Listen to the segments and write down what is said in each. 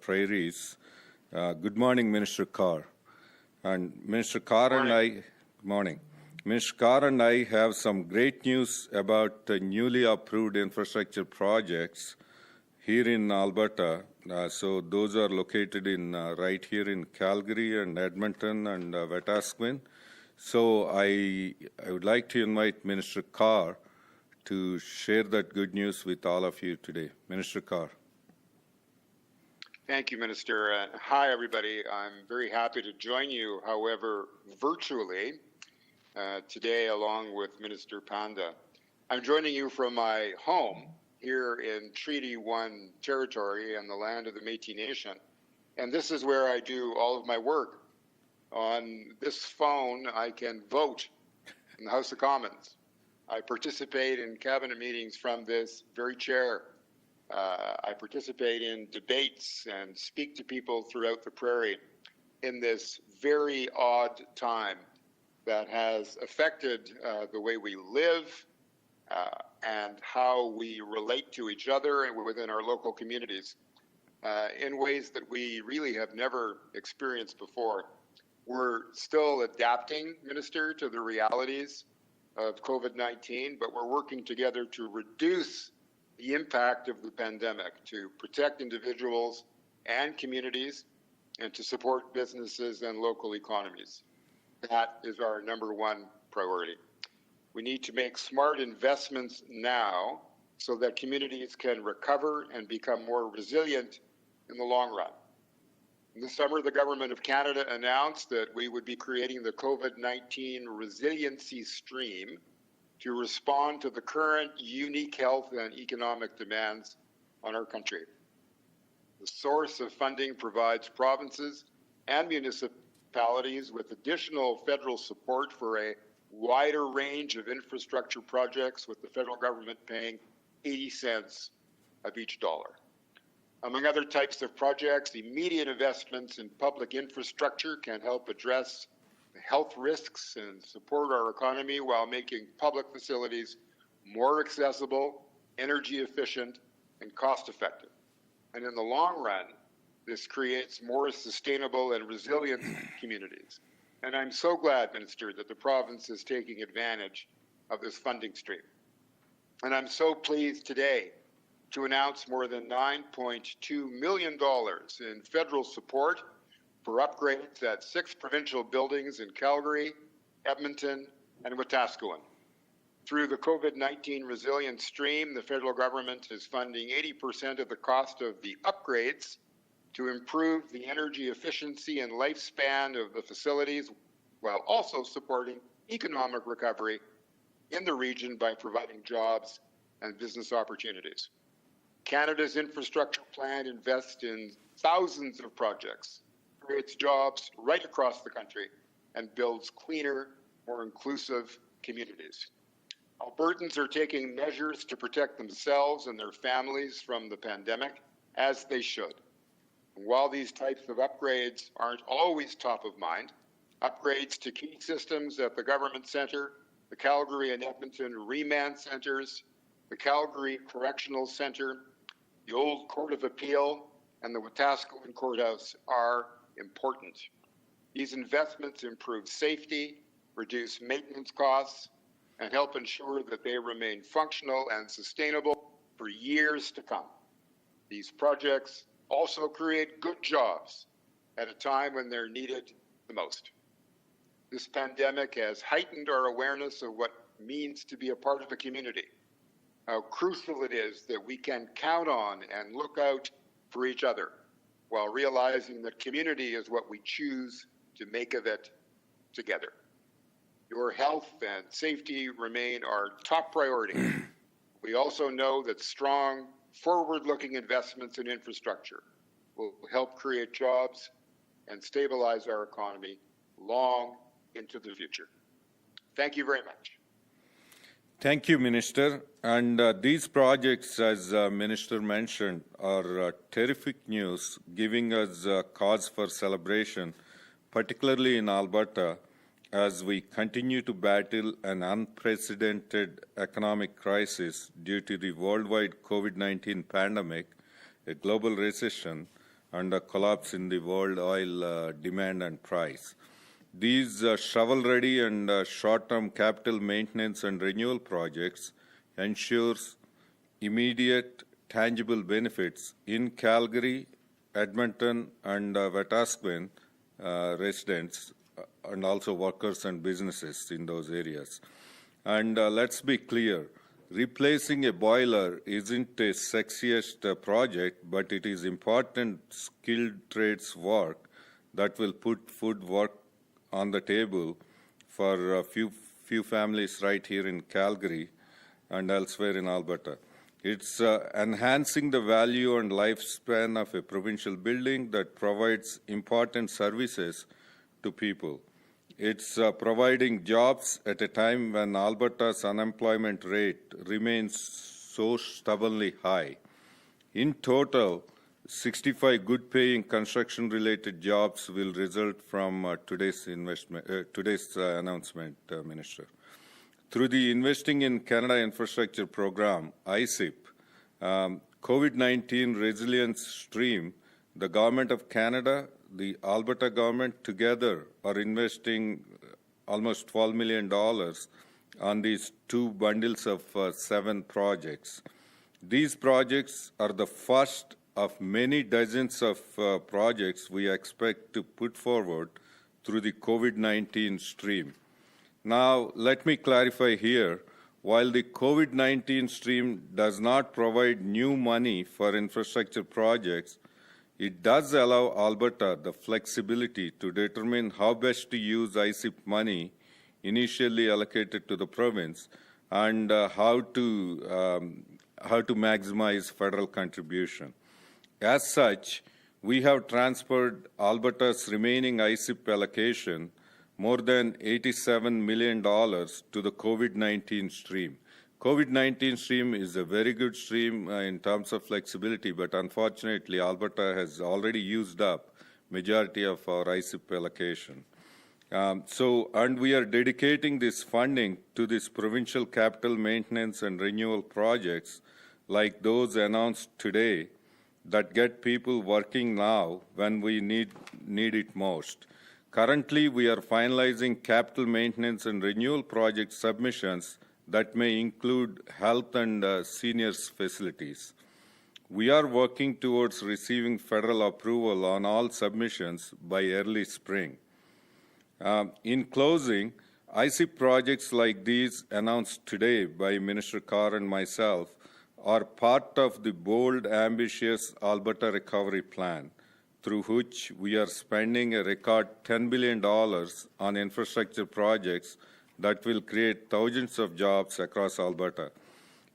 prairies. Good morning, Minister Carr. And Minister Carr and I, good morning. Minister Carr and I have some great news about the newly approved infrastructure projects here in Alberta. So those are located in right here in Calgary and Edmonton and Wetaskiwin. So I would like to invite Minister Carr to share that good news with all of you today. Minister Carr. Thank you, Minister. Hi, everybody. I'm very happy to join you, however, virtually today, along with Minister Panda. I'm joining you from my home here in Treaty 1 territory and the land of the Métis Nation. And this is where I do all of my work. On this phone, I can vote in the House of Commons. I participate in cabinet meetings from this very chair. I participate in debates and speak to people throughout the prairie in this very odd time that has affected the way we live and how we relate to each other and within our local communities in ways that we really have never experienced before. We're still adapting, Minister, to the realities of COVID-19, but we're working together to reduce the impact of the pandemic, to protect individuals and communities, and to support businesses and local economies. That is our number one priority. We need to make smart investments now so that communities can recover and become more resilient in the long run. In the summer, the Government of Canada announced that we would be creating the COVID-19 Resiliency Stream to respond to the current unique health and economic demands on our country. The source of funding provides provinces and municipalities with additional federal support for a wider range of infrastructure projects, with the federal government paying 80 cents of each dollar. Among other types of projects, immediate investments in public infrastructure can help address the health risks and support our economy while making public facilities more accessible, energy efficient, and cost effective. And in the long run, this creates more sustainable and resilient communities. And I'm so glad, Minister, that the province is taking advantage of this funding stream. And I'm so pleased today to announce more than $9.2 million in federal support for upgrades at 6 provincial buildings in Calgary, Edmonton, and Wetaskiwin. Through the COVID-19 Resilience Stream, the federal government is funding 80% of the cost of the upgrades to improve the energy efficiency and lifespan of the facilities, while also supporting economic recovery in the region by providing jobs and business opportunities. Canada's infrastructure plan invests in thousands of projects, creates jobs right across the country, and builds cleaner, more inclusive communities. Albertans are taking measures to protect themselves and their families from the pandemic, as they should. And while these types of upgrades aren't always top of mind, upgrades to key systems at the Government Centre, the Calgary and Edmonton Remand Centres, the Calgary Correctional Centre, the Old Court of Appeal, and the Wetaskiwin Courthouse are important. These investments improve safety, reduce maintenance costs, and help ensure that they remain functional and sustainable for years to come. These projects also create good jobs at a time when they're needed the most. This pandemic has heightened our awareness of what it means to be a part of a community, how crucial it is that we can count on and look out for each other, while realizing that community is what we choose to make of it together. Your health and safety remain our top priority. We also know that strong, forward-looking investments in infrastructure will help create jobs and stabilize our economy long into the future. Thank you very much. Thank you, Minister. And these projects, as Minister mentioned, are terrific news, giving us cause for celebration, particularly in Alberta, as we continue to battle an unprecedented economic crisis due to the worldwide COVID-19 pandemic, a global recession, and a collapse in the world oil demand and price. These shovel-ready and short-term capital maintenance and renewal projects ensures immediate tangible benefits in Calgary, Edmonton, and Wetaskiwin residents, and also workers and businesses in those areas. And let's be clear, replacing a boiler isn't a sexiest project, but it is important skilled trades work that will put food work on the table for a few families right here in Calgary and elsewhere in Alberta. It's enhancing the value and lifespan of a provincial building that provides important services to people. It's providing jobs at a time when Alberta's unemployment rate remains so stubbornly high. In total, 65 good-paying construction-related jobs will result from today's announcement, Minister. Through the Investing in Canada Infrastructure Program, ICIP, COVID-19 Resilience Stream, the Government of Canada, the Alberta government together are investing almost $12 million on these two bundles of 7 projects. These projects are the first of many dozens of projects we expect to put forward through the COVID-19 stream. Now, let me clarify here, while the COVID-19 stream does not provide new money for infrastructure projects, it does allow Alberta the flexibility to determine how best to use ICIP money initially allocated to the province and how to maximize federal contribution. As such, we have transferred Alberta's remaining ICIP allocation, more than $87 million, to the COVID-19 stream. COVID-19 stream is a very good stream in terms of flexibility, but unfortunately, Alberta has already used up majority of our ICIP allocation. And we are dedicating this funding to this provincial capital maintenance and renewal projects like those announced today that get people working now when we need it most. Currently, we are finalizing capital maintenance and renewal project submissions that may include health and seniors facilities. We are working towards receiving federal approval on all submissions by early spring. In closing, ICIP projects like these announced today by Minister Carr and myself are part of the bold, ambitious Alberta Recovery Plan, through which we are spending a record $10 billion on infrastructure projects that will create thousands of jobs across Alberta.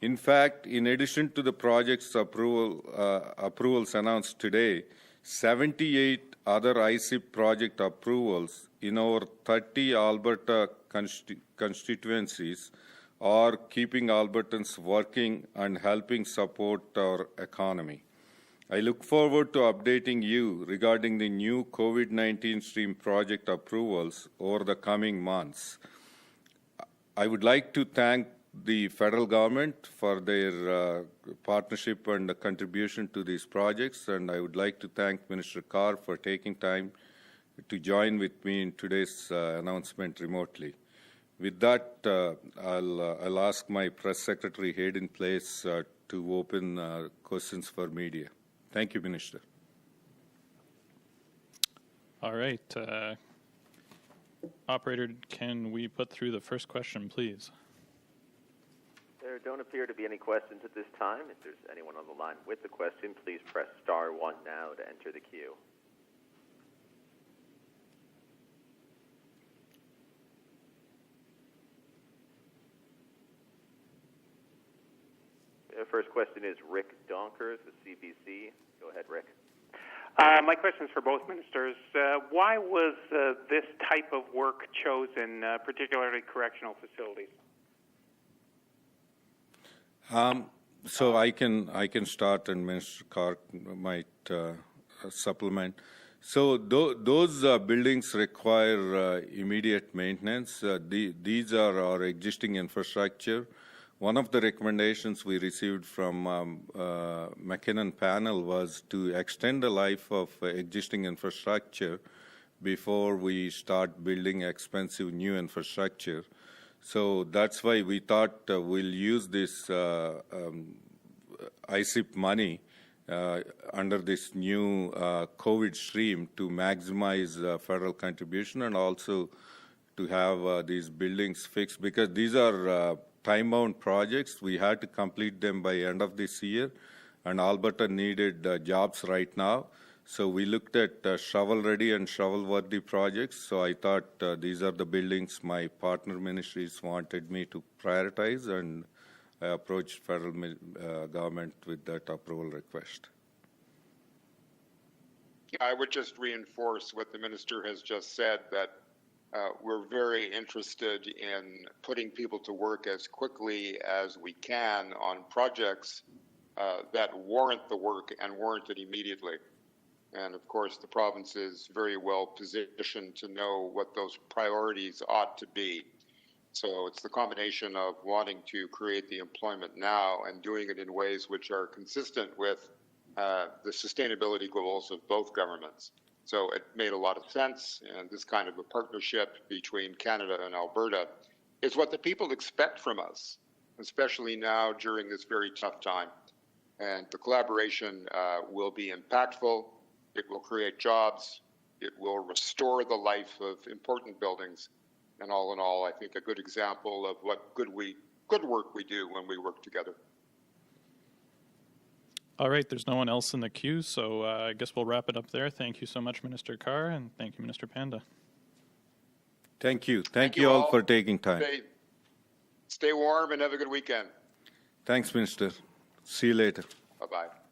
In fact, in addition to the project's approvals announced today, 78 other ICIP project approvals in over 30 Alberta constituencies are keeping Albertans working and helping support our economy. I look forward to updating you regarding the new COVID-19 stream project approvals over the coming months. I would like to thank the federal government for their partnership and contribution to these projects, and I would like to thank Minister Carr for taking time to join with me in today's announcement remotely. With that, I'll ask my press secretary, Hayden Place, to open questions for media. Thank you, Minister. All right. Operator, can we put through the first question, please? There don't appear to be any questions at this time. If there's anyone on the line with a question, please press *1 now to enter the queue. The first question is Rick Donkers with CBC. Go ahead, Rick. My question is for both ministers. Why was this type of work chosen, particularly correctional facilities? So I can start, and Minister Carr might supplement. So those buildings require immediate maintenance. These are our existing infrastructure. one of the recommendations we received from McKinnon panel was to extend the life of existing infrastructure before we start building expensive new infrastructure. So that's why we thought we'll use this ICIP money under this new COVID stream to maximize federal contribution and also to have these buildings fixed, because these are time-bound projects. We had to complete them by end of this year, and Alberta needed jobs right now. So we looked at shovel-ready and shovel-worthy projects. So I thought these are the buildings my partner ministries wanted me to prioritize, and I approached federal government with that approval request. I would just reinforce what the minister has just said, that we're very interested in putting people to work as quickly as we can on projects that warrant the work and warrant it immediately. And of course, the province is very well positioned to know what those priorities ought to be. So it's the combination of wanting to create the employment now and doing it in ways which are consistent with the sustainability goals of both governments. So it made a lot of sense, and this kind of a partnership between Canada and Alberta is what the people expect from us, especially now during this very tough time. And the collaboration will be impactful. It will create jobs. It will restore the life of important buildings. And all in all, I think a good example of what good work we do when we work together. All right, there's no one else in the queue, so I guess we'll wrap it up there. Thank you so much, Minister Carr, and thank you, Minister Panda. Thank you. Thank you all for taking time. Stay warm and have a good weekend. Thanks, Minister. See you later. Bye-bye.